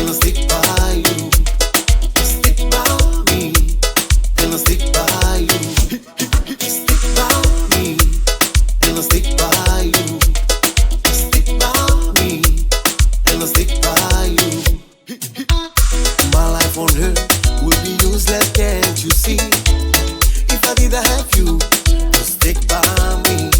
and I'll stick by you. Stick by me, and I'll stick by you. Stick by me, and I'll stick by you. Stick by me, and I'll stick by you. My life on earth would be useless, can't you see? If I didn't have you to stick by me.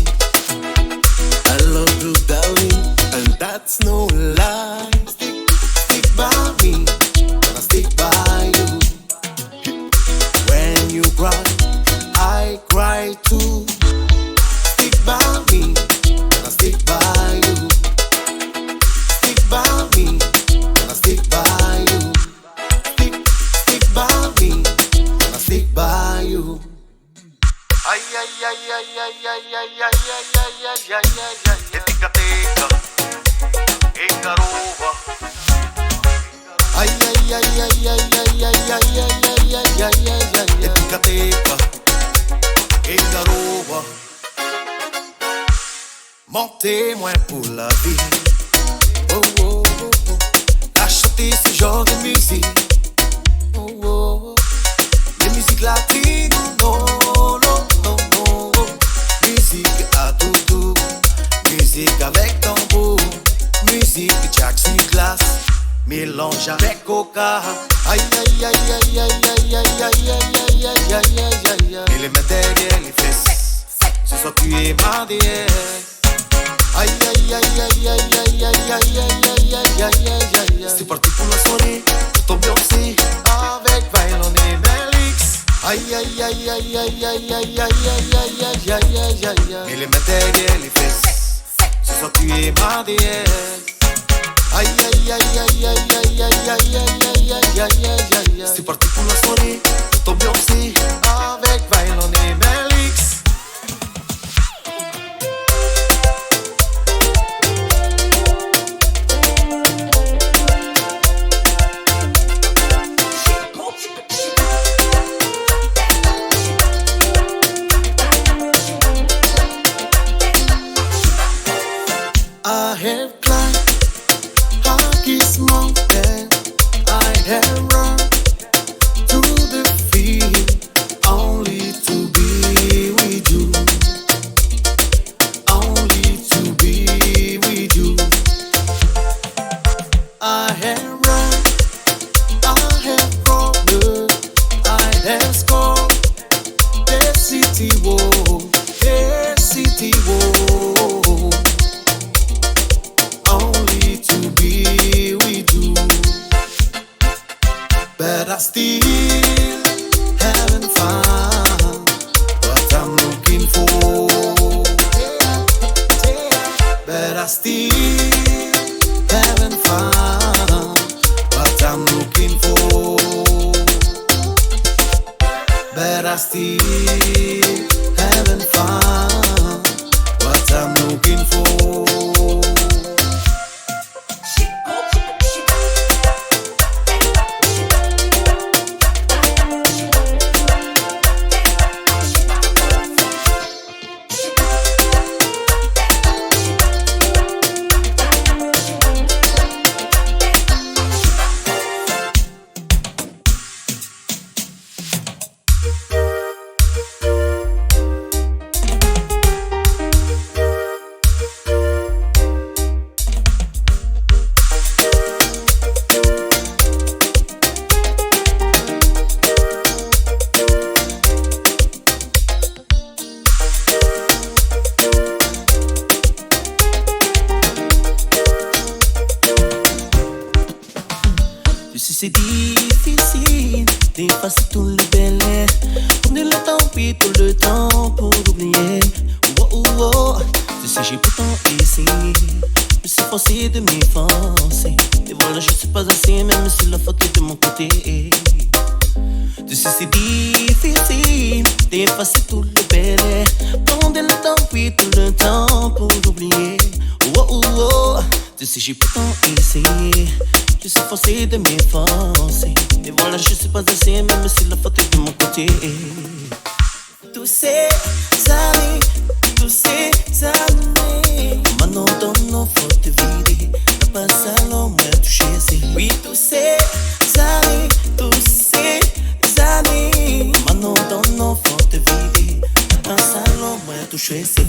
I love you, darling, and that's no lie. Stick by me, and I stick by you. When you cry, I cry too. Stick by me, and I stick by you. Stick by me, and I stick by you. Stick by me, and I stick by you. Ay, ay, ay, ay, ay, ay, ay, ay, ay, ay, ay, ay, ay, ay. Tica-tica, Icaruba. Ay, ay, ay, ay, ay, ay, ay, ay, ay, ay, ay, ay, ay, ay. Tica-tica, Icaruba. Mon témoin pour la vie. Oh, oh, oh, oh. T'as chanté ce genre de musique. Oh, oh, oh. Les musiques latines, non, non, non, non. Musique à doudou, musique avec tambour, musique Jackson glace, mélange avec coca. Aïe aïe aïe aïe aïe aïe aïe aïe aïe aïe aïe aïe aïe. Et les mains derrière les fesses, ce soir tu es ma déesse. Aïe aïe aïe aïe aïe aïe aïe aïe aïe aïe aïe aïe. C'est parti pour la soirée, pour t'ambiancer avec Vilone et Merl'X. Aïe aïe aïe aïe aïe aïe aïe aïe aïe aïe aïe aïe aïe. Et les mains derrière les fesses, ce soir tu es ma déesse. Aïe aïe aïe aïe aïe aïe aïe aïe aïe aïe aïe aïe. C'est parti pour la soirée, pour t'ambiancer avec Vilone et Merl'X. I have climbed highest mountain. I have run to the field only to be with you. Only to be with you. I have run, I have conquered, I have scored. The city wall, the city wall. Only to be with you, but I still haven't found what I'm looking for. But I still haven't found what I'm looking for. But I still haven't found what I'm looking for. C'est difficile d'effacer tous les belles. Prendre le temps, puis tout le temps pour oublier. Oh oh oh, tu sais j'ai pourtant essayé. Je me suis forcé de m'effacer. Et voilà je suis pas assez, même si la faute est de mon côté. Tu sais c'est difficile d'effacer tout le belles. Prendre le temps, puis tout le temps pour oublier. Oh oh oh, tu sais j'ai pourtant essayé. Je suis forcé de m'effacer. Et voilà, je suis pas assez, même si la faute est de mon côté. Tous ces années, maintenant dans nos fautes vides, la passe à l'homme moi touché c'est. Oui, tous ces années. Maintenant, ton enfant te vide. Dans le salon, moi touché c'est.